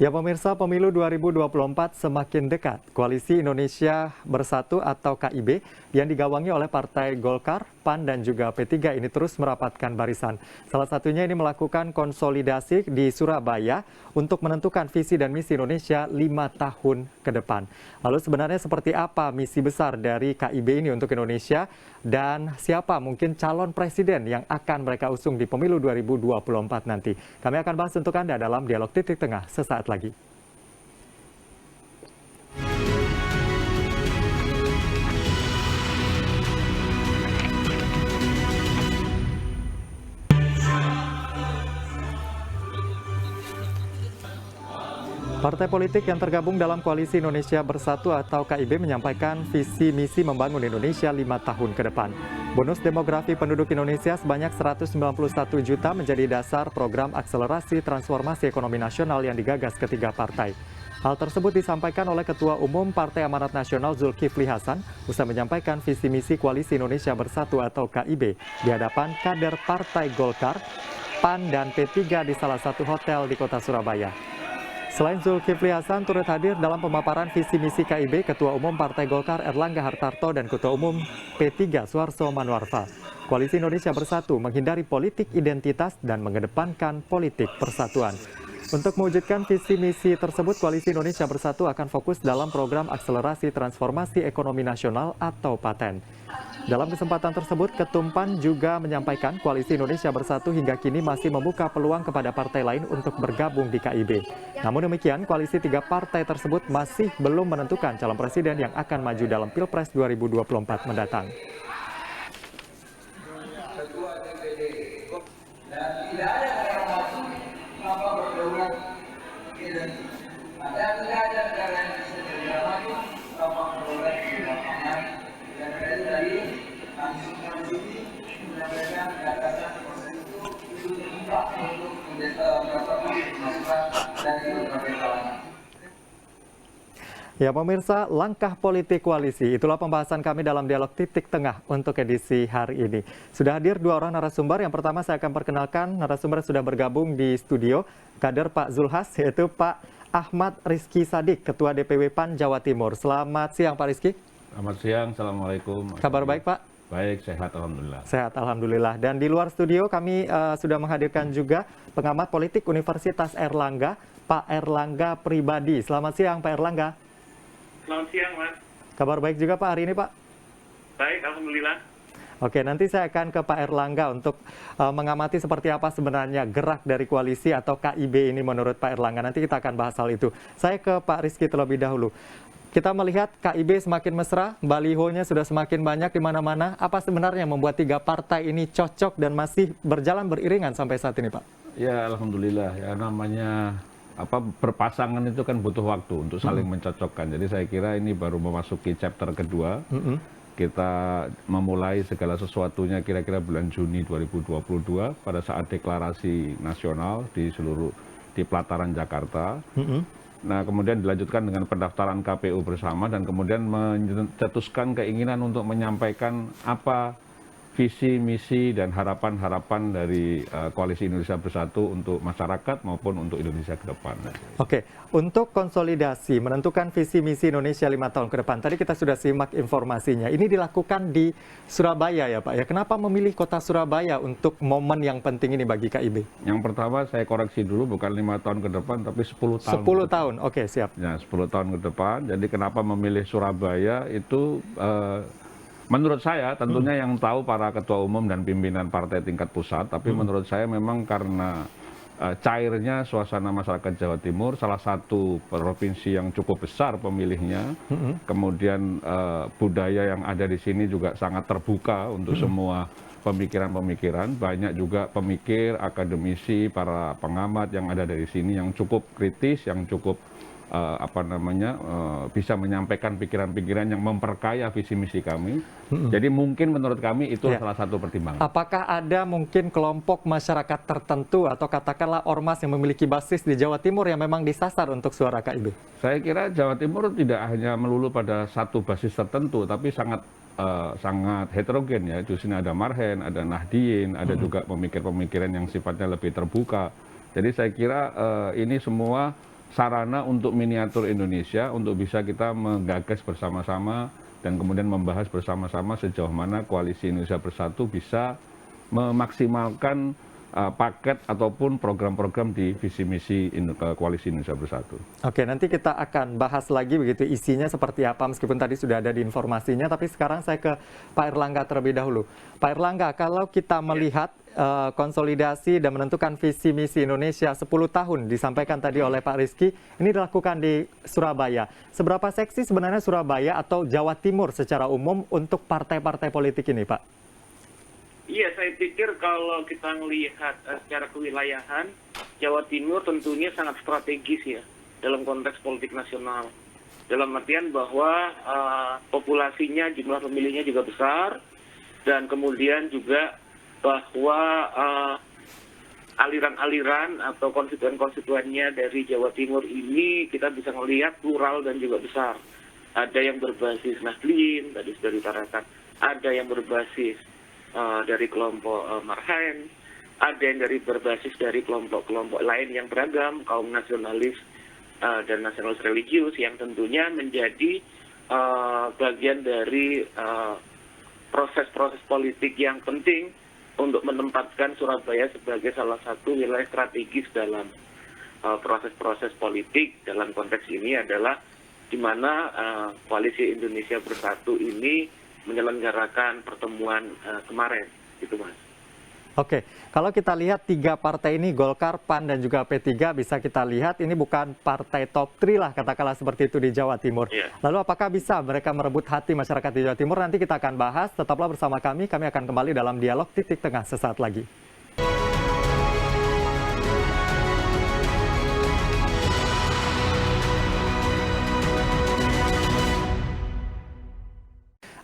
Ya pemirsa, pemilu 2024 semakin dekat. Koalisi Indonesia Bersatu atau KIB yang digawangi oleh Partai Golkar, PAN dan juga P3 ini terus merapatkan barisan. Salah satunya ini melakukan konsolidasi di Surabaya untuk menentukan visi dan misi Indonesia 5 tahun ke depan. Lalu sebenarnya seperti apa misi besar dari KIB ini untuk Indonesia dan siapa mungkin calon presiden yang akan mereka usung di pemilu 2024 nanti. Kami akan bahas untuk Anda dalam Dialog Titik Tengah sesaat lagi. Partai politik yang tergabung dalam Koalisi Indonesia Bersatu atau KIB menyampaikan visi misi membangun Indonesia 5 tahun ke depan. Bonus demografi penduduk Indonesia sebanyak 191 juta menjadi dasar program akselerasi transformasi ekonomi nasional yang digagas ketiga partai. Hal tersebut disampaikan oleh Ketua Umum Partai Amanat Nasional Zulkifli Hasan usai menyampaikan visi misi Koalisi Indonesia Bersatu atau KIB di hadapan kader Partai Golkar, PAN dan P3 di salah satu hotel di kota Surabaya. Selain Zulkifli Hasan turut hadir dalam pemaparan visi misi KIB Ketua Umum Partai Golkar Erlangga Hartarto dan Ketua Umum P3 Suharso Manoarfa. Koalisi Indonesia Bersatu menghindari politik identitas dan mengedepankan politik persatuan. Untuk mewujudkan visi misi tersebut, Koalisi Indonesia Bersatu akan fokus dalam program akselerasi transformasi ekonomi nasional atau PATEN. Dalam kesempatan tersebut, Ketum PAN juga menyampaikan Koalisi Indonesia Bersatu hingga kini masih membuka peluang kepada partai lain untuk bergabung di KIB. Namun demikian, koalisi tiga partai tersebut masih belum menentukan calon presiden yang akan maju dalam Pilpres 2024 mendatang. Ya pemirsa, langkah politik koalisi, itulah pembahasan kami dalam Dialog Titik Tengah untuk edisi hari ini. Sudah hadir dua orang narasumber, yang pertama saya akan perkenalkan narasumber yang sudah bergabung di studio, kader Pak Zulhas, yaitu Pak Ahmad Rizky Sadik, Ketua DPW PAN Jawa Timur. Selamat siang Pak Rizky. Selamat siang, Assalamualaikum. Kabar baik Pak? Baik, sehat Alhamdulillah. Sehat Alhamdulillah. Dan di luar studio kami sudah menghadirkan juga pengamat politik Universitas Airlangga, Pak Erlangga Pribadi. Selamat siang Pak Erlangga. Selamat siang, Mas. Kabar baik juga Pak hari ini, Pak? Baik, Alhamdulillah. Oke, nanti saya akan ke Pak Erlangga untuk mengamati seperti apa sebenarnya gerak dari koalisi atau KIB ini menurut Pak Erlangga. Nanti kita akan bahas hal itu. Saya ke Pak Rizky terlebih dahulu. Kita melihat KIB semakin mesra, balihonya sudah semakin banyak di mana-mana. Apa sebenarnya membuat tiga partai ini cocok dan masih berjalan beriringan sampai saat ini, Pak? Ya, Alhamdulillah. Ya, namanya berpasangan itu kan butuh waktu untuk saling mencocokkan. Jadi saya kira ini baru memasuki chapter kedua. Kita memulai segala sesuatunya kira-kira bulan Juni 2022 pada saat deklarasi nasional di pelataran Jakarta. Nah, kemudian dilanjutkan dengan pendaftaran KPU bersama dan kemudian mencetuskan keinginan untuk menyampaikan apa visi, misi, dan harapan-harapan dari Koalisi Indonesia Bersatu untuk masyarakat maupun untuk Indonesia ke depan. Oke, untuk konsolidasi, menentukan visi, misi Indonesia 5 tahun ke depan. Tadi kita sudah simak informasinya. Ini dilakukan di Surabaya ya Pak ya. Kenapa memilih kota Surabaya untuk momen yang penting ini bagi KIB? Yang pertama saya koreksi dulu, bukan 5 tahun ke depan, tapi 10 tahun. 10 tahun, oke siap. Ya, 10 tahun ke depan. Jadi kenapa memilih Surabaya itu... menurut saya tentunya yang tahu para ketua umum dan pimpinan partai tingkat pusat, tapi menurut saya memang karena cairnya suasana masyarakat Jawa Timur, salah satu provinsi yang cukup besar pemilihnya, kemudian budaya yang ada di sini juga sangat terbuka untuk semua pemikiran-pemikiran, banyak juga pemikir, akademisi, para pengamat yang ada dari sini yang cukup kritis, yang cukup bisa menyampaikan pikiran-pikiran yang memperkaya visi misi kami. Jadi mungkin menurut kami itu salah satu pertimbangan. Apakah ada mungkin kelompok masyarakat tertentu atau katakanlah ormas yang memiliki basis di Jawa Timur yang memang disasar untuk suara KIB? Saya kira Jawa Timur tidak hanya melulu pada satu basis tertentu, tapi sangat heterogen ya. Di sini ada Marhen, ada Nahdien, ada juga pemikir-pemikiran yang sifatnya lebih terbuka. Jadi saya kira ini semua sarana untuk miniatur Indonesia untuk bisa kita menggagas bersama-sama dan kemudian membahas bersama-sama sejauh mana Koalisi Indonesia Bersatu bisa memaksimalkan paket ataupun program-program di visi misi Koalisi Indonesia Bersatu. Oke, nanti kita akan bahas lagi begitu isinya seperti apa, meskipun tadi sudah ada di informasinya, tapi sekarang saya ke Pak Erlangga terlebih dahulu. Pak Erlangga, kalau kita melihat konsolidasi dan menentukan visi misi Indonesia 10 tahun disampaikan tadi oleh Pak Rizky, ini dilakukan di Surabaya. Seberapa seksi sebenarnya Surabaya atau Jawa Timur secara umum untuk partai-partai politik ini, Pak? Iya, saya pikir kalau kita melihat secara kewilayahan, Jawa Timur tentunya sangat strategis ya dalam konteks politik nasional. Dalam artian bahwa populasinya, jumlah pemilihnya juga besar, dan kemudian juga bahwa aliran-aliran atau konstituen-konstituennya dari Jawa Timur ini kita bisa melihat plural dan juga besar. Ada yang berbasis Nahdliyin, tadi sudah ditarakan, ada yang berbasis dari kelompok Marhaen, ada yang berbasis dari kelompok-kelompok lain yang beragam, kaum nasionalis dan nasionalis religius yang tentunya menjadi bagian dari proses-proses politik yang penting untuk menempatkan Surabaya sebagai salah satu wilayah strategis dalam proses-proses politik. Dalam konteks ini adalah di mana Koalisi Indonesia Bersatu ini menyelenggarakan pertemuan kemarin, gitu Mas. Oke, kalau kita lihat tiga partai ini, Golkar, PAN, dan juga P3, bisa kita lihat ini bukan partai top 3 lah, katakanlah seperti itu di Jawa Timur. Yeah. Lalu apakah bisa mereka merebut hati masyarakat di Jawa Timur? Nanti kita akan bahas, tetaplah bersama kami akan kembali dalam dialog Titik Tengah sesaat lagi.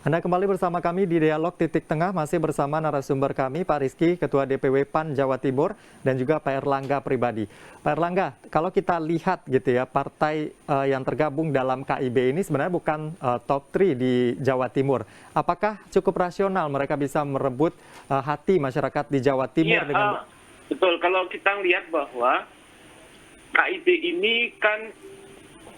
Anda kembali bersama kami di Dialog Titik Tengah, masih bersama narasumber kami, Pak Rizky, Ketua DPW PAN Jawa Timur, dan juga Pak Erlangga pribadi. Pak Erlangga, kalau kita lihat gitu ya, partai yang tergabung dalam KIB ini sebenarnya bukan top 3 di Jawa Timur. Apakah cukup rasional mereka bisa merebut hati masyarakat di Jawa Timur? Iya, betul. Kalau kita lihat bahwa KIB ini kan,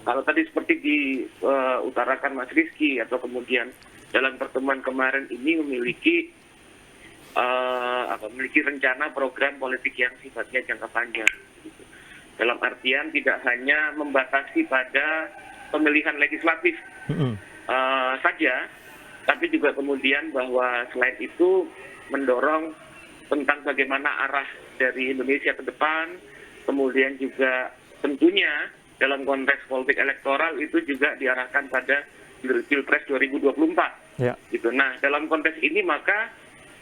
kalau tadi seperti diutarakan Mas Rizky, atau kemudian dalam pertemuan kemarin ini memiliki rencana program politik yang sifatnya jangka panjang. Gitu. Dalam artian tidak hanya membatasi pada pemilihan legislatif saja, tapi juga kemudian bahwa selain itu mendorong tentang bagaimana arah dari Indonesia ke depan, kemudian juga tentunya dalam konteks politik elektoral itu juga diarahkan pada Pilpres 2024. Ya. Gitu. Nah, dalam konteks ini maka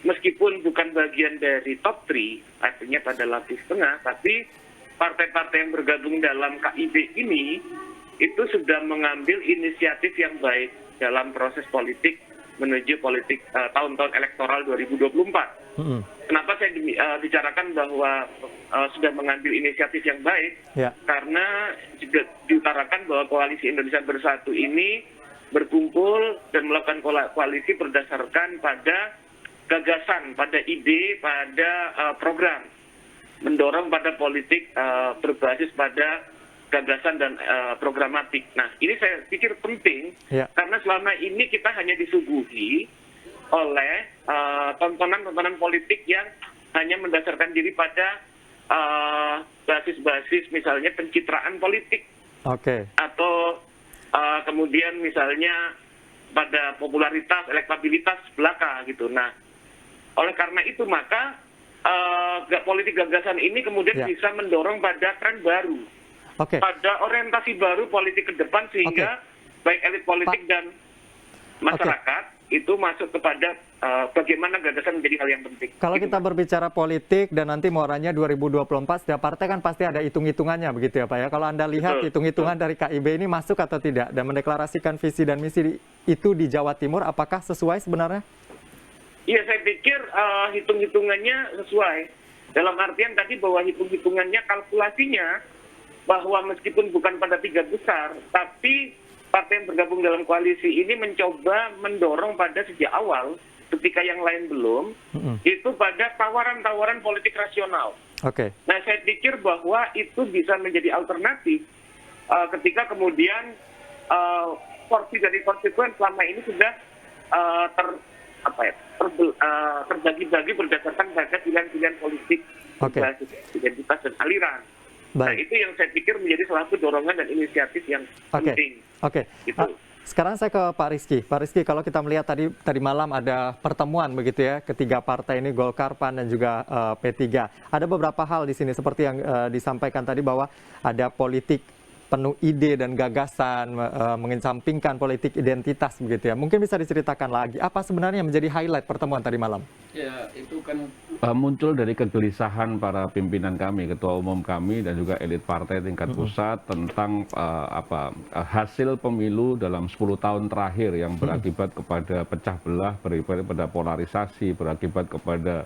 meskipun bukan bagian dari top 3, artinya pada lapis tengah, tapi partai-partai yang bergabung dalam KIB ini itu sudah mengambil inisiatif yang baik dalam proses politik menuju politik tahun-tahun elektoral 2024. Kenapa saya bicarakan bahwa sudah mengambil inisiatif yang baik? Ya. Karena juga diutarakan bahwa Koalisi Indonesia Bersatu ini berkumpul dan melakukan koalisi berdasarkan pada gagasan, pada ide, pada program. Mendorong pada politik berbasis pada gagasan dan programatik. Nah, ini saya pikir penting, karena selama ini kita hanya disuguhi oleh tontonan-tontonan politik yang hanya mendasarkan diri pada basis-basis misalnya pencitraan politik. Atau kemudian misalnya pada popularitas, elektabilitas belaka gitu. Nah, oleh karena itu maka politik gagasan ini kemudian bisa mendorong pada tren baru, pada orientasi baru politik ke depan, sehingga baik elit politik dan masyarakat itu masuk kepada bagaimana gagasan menjadi hal yang penting. Kalau kita berbicara politik dan nanti muaranya 2024, setiap partai kan pasti ada hitung-hitungannya begitu ya Pak ya. Kalau Anda lihat hitung-hitungan dari KIB ini masuk atau tidak dan mendeklarasikan visi dan misi itu di Jawa Timur, apakah sesuai sebenarnya? Iya, saya pikir hitung-hitungannya sesuai. Dalam artian tadi bahwa hitung-hitungannya, kalkulasinya, bahwa meskipun bukan pada 3 besar, tapi partai yang bergabung dalam koalisi ini mencoba mendorong pada sejak awal, ketika yang lain belum, itu pada tawaran-tawaran politik rasional. Nah, saya pikir bahwa itu bisa menjadi alternatif ketika kemudian porsi dari konstituen selama ini sudah terbagi-bagi berdasarkan pada pilihan-pilihan politik, identitas dan aliran. Nah, itu yang saya pikir menjadi salah satu dorongan dan inisiatif yang penting. Gitu. Sekarang saya ke Pak Rizky. Pak Rizky, kalau kita melihat tadi malam ada pertemuan begitu ya, ketiga partai ini, Golkar, PAN, dan juga P3. Ada beberapa hal di sini seperti yang disampaikan tadi bahwa ada politik penuh ide dan gagasan, mengesampingkan politik identitas begitu ya. Mungkin bisa diceritakan lagi, apa sebenarnya menjadi highlight pertemuan tadi malam? Ya, itu kan muncul dari kegelisahan para pimpinan kami, ketua umum kami dan juga elit partai tingkat pusat tentang hasil pemilu dalam 10 tahun terakhir yang berakibat kepada pecah belah, berakibat kepada polarisasi, berakibat kepada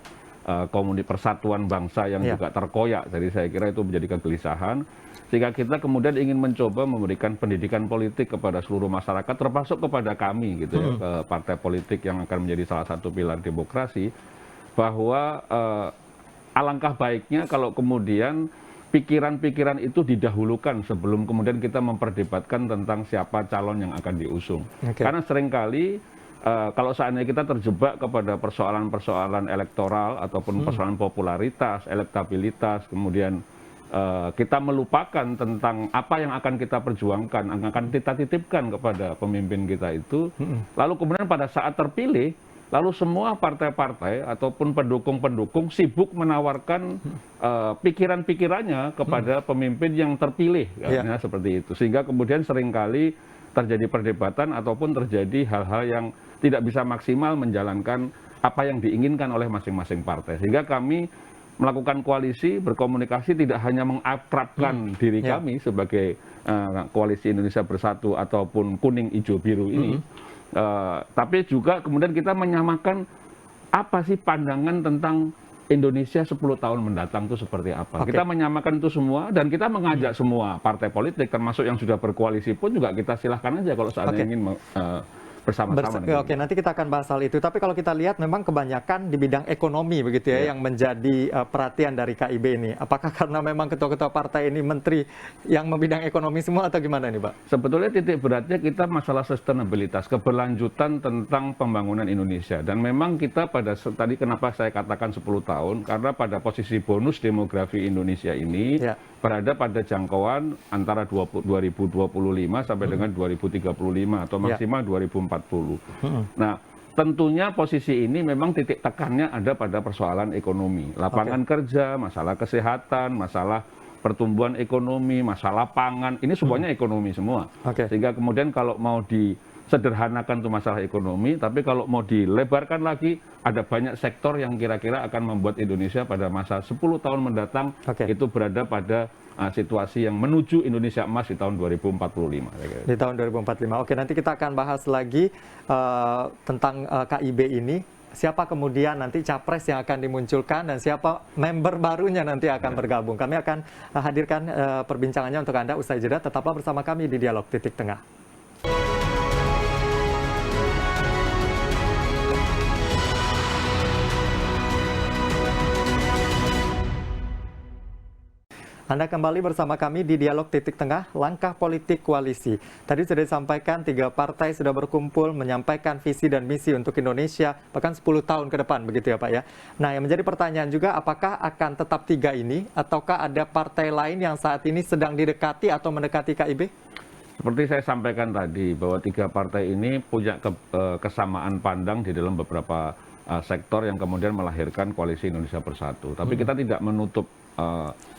persatuan bangsa yang juga terkoyak. Jadi saya kira itu menjadi kegelisahan. Sehingga kita kemudian ingin mencoba memberikan pendidikan politik kepada seluruh masyarakat, termasuk kepada kami gitu ya, ke partai politik yang akan menjadi salah satu pilar demokrasi, bahwa alangkah baiknya kalau kemudian pikiran-pikiran itu didahulukan sebelum kemudian kita memperdebatkan tentang siapa calon yang akan diusung. Karena seringkali kalau seandainya kita terjebak kepada persoalan-persoalan elektoral ataupun persoalan popularitas, elektabilitas, kemudian kita melupakan tentang apa yang akan kita perjuangkan, yang akan kita titipkan kepada pemimpin kita itu, lalu kemudian pada saat terpilih, lalu semua partai-partai ataupun pendukung-pendukung sibuk menawarkan pikiran-pikirannya kepada pemimpin yang terpilih, seperti itu. Sehingga kemudian seringkali terjadi perdebatan ataupun terjadi hal-hal yang tidak bisa maksimal menjalankan apa yang diinginkan oleh masing-masing partai. Sehingga kami melakukan koalisi, berkomunikasi, tidak hanya mengakrabkan diri kami sebagai koalisi Indonesia Bersatu ataupun kuning, hijau, biru ini, tapi juga kemudian kita menyamakan apa sih pandangan tentang Indonesia 10 tahun mendatang itu seperti apa. Kita menyamakan itu semua dan kita mengajak semua partai politik, termasuk yang sudah berkoalisi pun juga kita silahkan aja kalau seandainya ingin bersama-sama. Nanti kita akan bahas hal itu. Tapi kalau kita lihat memang kebanyakan di bidang ekonomi begitu ya, yang menjadi perhatian dari KIB ini. Apakah karena memang ketua-ketua partai ini menteri yang membidang ekonomi semua atau gimana nih, Pak? Sebetulnya titik beratnya kita masalah sustainabilitas, keberlanjutan tentang pembangunan Indonesia. Dan memang kita tadi kenapa saya katakan 10 tahun, karena pada posisi bonus demografi Indonesia ini berada pada jangkauan antara 2025 sampai dengan 2035 atau maksimal 2040. Nah, tentunya posisi ini memang titik tekannya ada pada persoalan ekonomi, lapangan kerja, masalah kesehatan, masalah pertumbuhan ekonomi, masalah pangan, ini semuanya ekonomi semua. Sehingga kemudian kalau mau disederhanakan tuh masalah ekonomi, tapi kalau mau dilebarkan lagi, ada banyak sektor yang kira-kira akan membuat Indonesia pada masa 10 tahun mendatang itu berada pada situasi yang menuju Indonesia emas di tahun 2045. Di tahun 2045. Oke, nanti kita akan bahas lagi tentang KIB ini. Siapa kemudian nanti capres yang akan dimunculkan dan siapa member barunya nanti akan bergabung. Kami akan hadirkan perbincangannya untuk Anda usai jeda. Tetaplah bersama kami di Dialog Titik Tengah. Anda kembali bersama kami di Dialog Titik Tengah, langkah politik koalisi. Tadi sudah disampaikan 3 partai sudah berkumpul menyampaikan visi dan misi untuk Indonesia bahkan 10 tahun ke depan, begitu ya Pak ya. Nah, yang menjadi pertanyaan juga apakah akan tetap 3 ini ataukah ada partai lain yang saat ini sedang didekati atau mendekati KIB? Seperti saya sampaikan tadi bahwa 3 partai ini punya kesamaan pandang di dalam beberapa sektor yang kemudian melahirkan koalisi Indonesia Bersatu. Tapi kita tidak menutup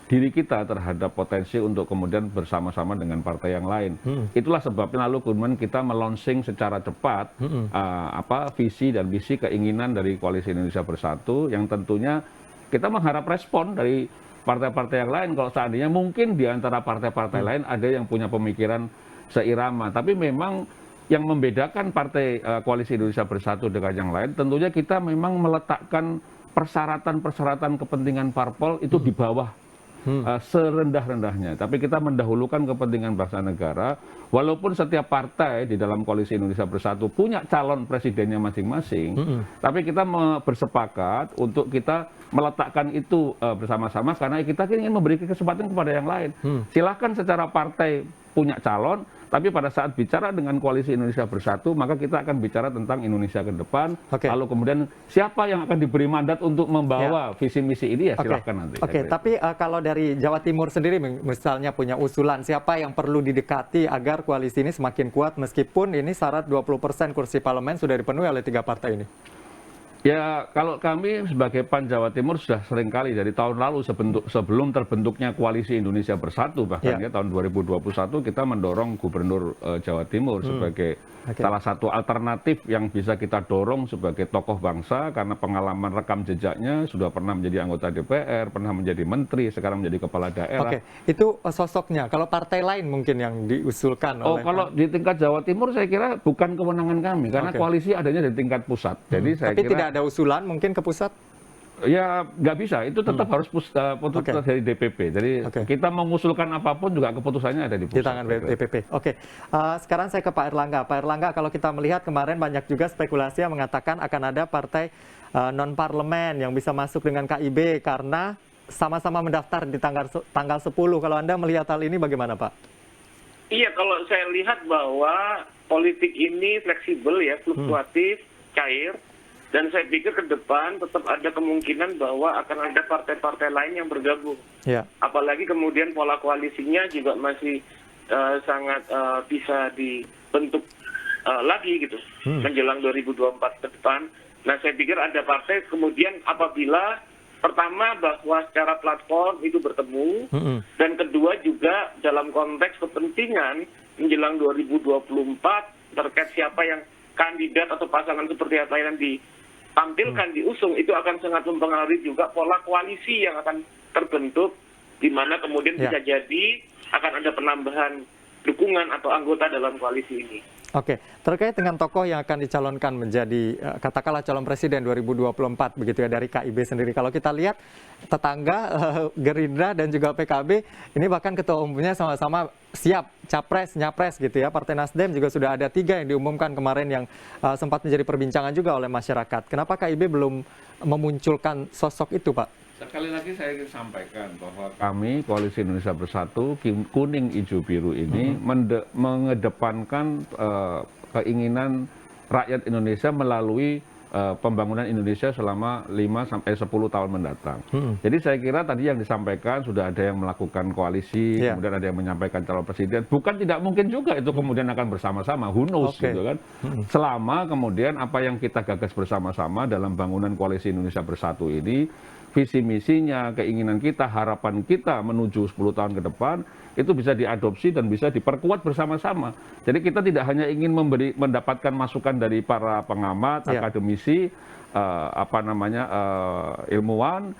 diri kita terhadap potensi untuk kemudian bersama-sama dengan partai yang lain. Itulah sebabnya lalu kemudian kita melonsing secara cepat visi dan misi keinginan dari koalisi Indonesia Bersatu yang tentunya kita mengharap respon dari partai-partai yang lain kalau seandainya mungkin di antara partai-partai lain ada yang punya pemikiran seirama. Tapi memang yang membedakan partai koalisi Indonesia Bersatu dengan yang lain tentunya kita memang meletakkan persyaratan-persyaratan kepentingan parpol itu di bawah serendah-rendahnya. Tapi kita mendahulukan kepentingan bangsa negara, walaupun setiap partai di dalam koalisi Indonesia Bersatu punya calon presidennya masing-masing, tapi kita bersepakat untuk kita meletakkan itu bersama-sama karena kita ingin memberi kesempatan kepada yang lain. Silakan secara partai punya calon, tapi pada saat bicara dengan Koalisi Indonesia Bersatu, maka kita akan bicara tentang Indonesia ke depan. Oke. Lalu kemudian siapa yang akan diberi mandat untuk membawa visi misi ini ya silahkan nanti. Oke, tapi kalau dari Jawa Timur sendiri misalnya punya usulan, siapa yang perlu didekati agar koalisi ini semakin kuat meskipun ini syarat 20% kursi parlemen sudah dipenuhi oleh 3 partai ini? Ya, kalau kami sebagai PAN Jawa Timur sudah seringkali dari tahun lalu sebelum terbentuknya Koalisi Indonesia Bersatu, bahkan ya tahun 2021 kita mendorong Gubernur Jawa Timur sebagai salah satu alternatif yang bisa kita dorong sebagai tokoh bangsa karena pengalaman rekam jejaknya sudah pernah menjadi anggota DPR, pernah menjadi menteri, sekarang menjadi kepala daerah. Oke, itu sosoknya. Kalau partai lain mungkin yang diusulkan oleh kalau di tingkat Jawa Timur saya kira bukan kewenangan kami karena koalisi adanya di tingkat pusat. Jadi saya tapi kira tidak ada usulan mungkin ke pusat? Ya nggak bisa, itu tetap harus putus dari DPP. Jadi kita mengusulkan apapun juga keputusannya ada di pusat. Di tangan DPP. Oke, sekarang saya ke Pak Erlangga. Pak Erlangga, kalau kita melihat kemarin banyak juga spekulasi yang mengatakan akan ada partai non-parlemen yang bisa masuk dengan KIB karena sama-sama mendaftar di tanggal 10. Kalau Anda melihat hal ini bagaimana, Pak? Iya, kalau saya lihat bahwa politik ini fleksibel ya, fluktuatif, cair. Dan saya pikir ke depan tetap ada kemungkinan bahwa akan ada partai-partai lain yang bergabung. Ya. Apalagi kemudian pola koalisinya juga masih sangat bisa dibentuk lagi gitu menjelang 2024 ke depan. Nah, saya pikir ada partai kemudian apabila pertama bahwa secara platform itu bertemu dan kedua juga dalam konteks kepentingan menjelang 2024 terkait siapa yang kandidat atau pasangan seperti apa yang ditampilkan diusung itu akan sangat mempengaruhi juga pola koalisi yang akan terbentuk di mana kemudian bisa jadi akan ada penambahan dukungan atau anggota dalam koalisi ini. Oke, terkait dengan tokoh yang akan dicalonkan menjadi katakanlah calon presiden 2024 begitu ya dari KIB sendiri. Kalau kita lihat tetangga Gerindra dan juga PKB ini bahkan ketua umumnya sama-sama siap capres nyapres gitu ya. Partai Nasdem juga sudah ada 3 yang diumumkan kemarin yang sempat menjadi perbincangan juga oleh masyarakat. Kenapa KIB belum memunculkan sosok itu, Pak? Sekali lagi saya ingin sampaikan bahwa kami Koalisi Indonesia Bersatu kuning hijau biru ini mengedepankan keinginan rakyat Indonesia melalui pembangunan Indonesia selama 5 sampai 10 tahun mendatang. Jadi saya kira tadi yang disampaikan sudah ada yang melakukan koalisi, kemudian ada yang menyampaikan calon presiden. Bukan tidak mungkin juga itu kemudian akan bersama-sama, who knows gitu kan. Selama kemudian apa yang kita gagas bersama-sama dalam bangunan Koalisi Indonesia Bersatu ini, visi misinya, keinginan kita, harapan kita menuju 10 tahun ke depan itu bisa diadopsi dan bisa diperkuat bersama-sama. Jadi kita tidak hanya ingin mendapatkan masukan dari para pengamat, akademisi, ilmuwan,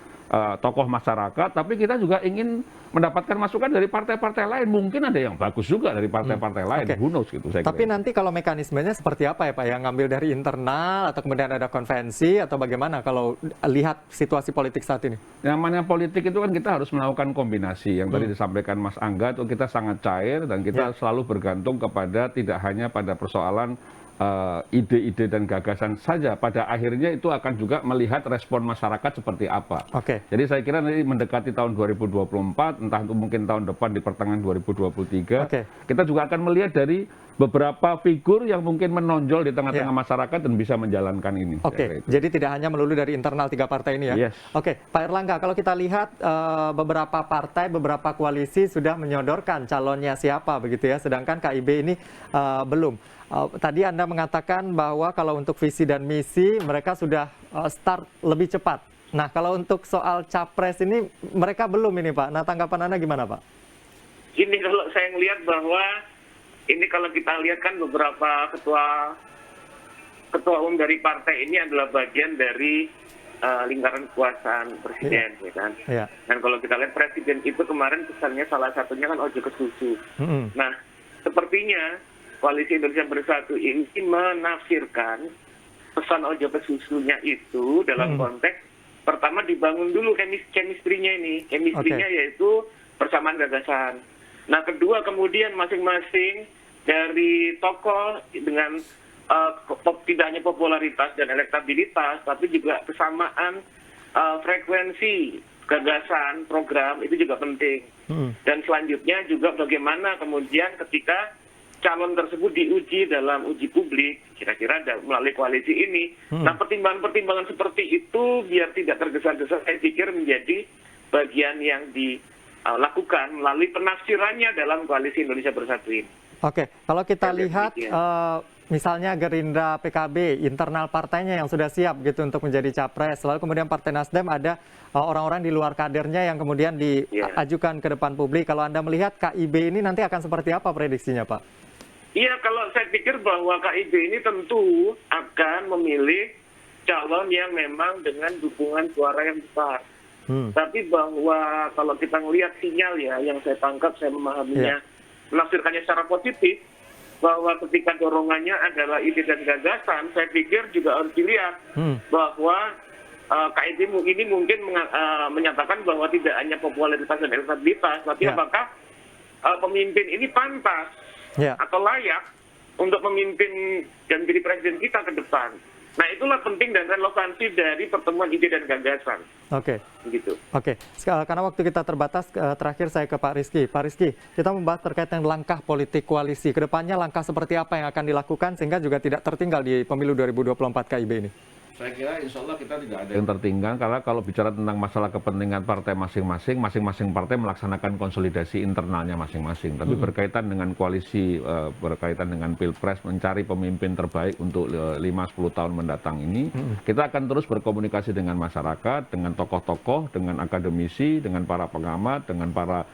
tokoh masyarakat, tapi kita juga ingin mendapatkan masukan dari partai-partai lain. Mungkin ada yang bagus juga dari partai-partai lain, who knows gitu. Tapi nanti kalau mekanismenya seperti apa ya Pak? Yang ngambil dari internal atau kemudian ada konvensi atau bagaimana kalau lihat situasi politik saat ini? Namanya politik itu kan kita harus melakukan kombinasi. Yang tadi disampaikan Mas Angga itu kita sangat cair dan kita selalu bergantung kepada tidak hanya pada persoalan ide-ide dan gagasan saja, pada akhirnya itu akan juga melihat respon masyarakat seperti apa. Jadi saya kira nanti mendekati tahun 2024, entah itu mungkin tahun depan di pertengahan 2023, kita juga akan melihat dari beberapa figur yang mungkin menonjol di tengah-tengah masyarakat dan bisa menjalankan ini. Jadi tidak hanya melulu dari internal 3 partai ini ya? Pak Erlangga, kalau kita lihat beberapa partai, beberapa koalisi sudah menyodorkan calonnya siapa begitu ya, sedangkan KIB ini belum. Tadi Anda mengatakan bahwa kalau untuk visi dan misi mereka sudah start lebih cepat. Nah, kalau untuk soal capres ini mereka belum ini Pak. Nah, tanggapan Anda gimana Pak? Ini kalau saya melihat bahwa ini kalau kita lihat kan beberapa ketua umum dari partai ini adalah bagian dari lingkaran kekuasaan presiden, ya kan? Dan kalau kita lihat presiden itu kemarin pesannya salah satunya kan ojo ke susu. Nah, sepertinya Koalisi Indonesia Bersatu ini menafsirkan pesan ojo ke susunya itu dalam konteks pertama dibangun dulu chemistry-nya ini. Chemistry-nya yaitu persamaan gagasan. Nah, kedua kemudian masing-masing dari tokoh dengan tidak hanya popularitas dan elektabilitas, tapi juga kesamaan frekuensi gagasan, program itu juga penting. Dan selanjutnya juga bagaimana kemudian ketika calon tersebut diuji dalam uji publik, kira-kira melalui koalisi ini. Nah, pertimbangan-pertimbangan seperti itu biar tidak tergesa-gesa, saya pikir menjadi bagian yang dilakukan melalui penafsirannya dalam koalisi Indonesia Bersatu ini. Oke, kalau kita lihat misalnya Gerindra, PKB, internal partainya yang sudah siap gitu untuk menjadi capres, lalu kemudian Partai Nasdem ada orang-orang di luar kadernya yang kemudian diajukan ke depan publik. Kalau Anda melihat KIB ini nanti akan seperti apa prediksinya, Pak? Iya, kalau saya pikir bahwa KIB ini tentu akan memilih calon yang memang dengan dukungan suara yang besar. Tapi bahwa kalau kita melihat sinyal ya, yang saya tangkap, saya memahaminya, menafsirkannya secara positif, bahwa ketika dorongannya adalah ide dan gagasan, saya pikir juga harus dilihat bahwa KIB ini mungkin menyatakan bahwa tidak hanya popularitas dan elektabilitas, tapi apakah pemimpin ini pantas atau layak untuk memimpin dan menjadi presiden kita ke depan. Nah, itulah penting dan relevansi dari pertemuan ide dan gagasan. Oke. Gitu. Oke. Karena waktu kita terbatas, terakhir saya ke Pak Rizky. Pak Rizky, kita membahas terkait dengan langkah politik koalisi. Kedepannya langkah seperti apa yang akan dilakukan sehingga juga tidak tertinggal di pemilu 2024 KIB ini? Saya kira insya Allah kita tidak ada yang tertinggal, karena kalau bicara tentang masalah kepentingan partai masing-masing, masing-masing partai melaksanakan konsolidasi internalnya masing-masing. Tapi berkaitan dengan koalisi, berkaitan dengan pilpres, mencari pemimpin terbaik untuk 5-10 tahun mendatang ini, kita akan terus berkomunikasi dengan masyarakat, dengan tokoh-tokoh, dengan akademisi, dengan para pengamat, dengan para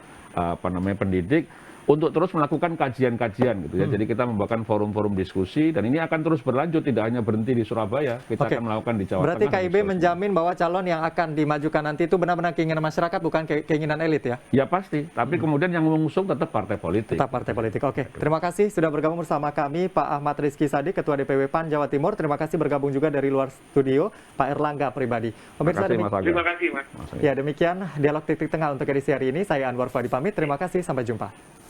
pendidik, untuk terus melakukan kajian-kajian gitu ya. Jadi kita membuatkan forum-forum diskusi dan ini akan terus berlanjut, tidak hanya berhenti di Surabaya, kita akan melakukan di Jawa Berarti Tengah. KIB menjamin bahwa calon yang akan dimajukan nanti itu benar-benar keinginan masyarakat, bukan keinginan elit ya? Ya pasti, tapi kemudian yang mengusung tetap partai politik. Tetap partai politik. Oke, terima kasih sudah bergabung bersama kami Pak Ahmad Rizky Sadik, Ketua DPW PAN Jawa Timur. Terima kasih bergabung juga dari luar studio Pak Erlangga Pribadi. Terima kasih, Mas Aga. Terima kasih, Mas. Ya, demikian dialog titik tengah untuk edisi hari ini. Saya Anwar Fadi pamit. Terima kasih, sampai jumpa.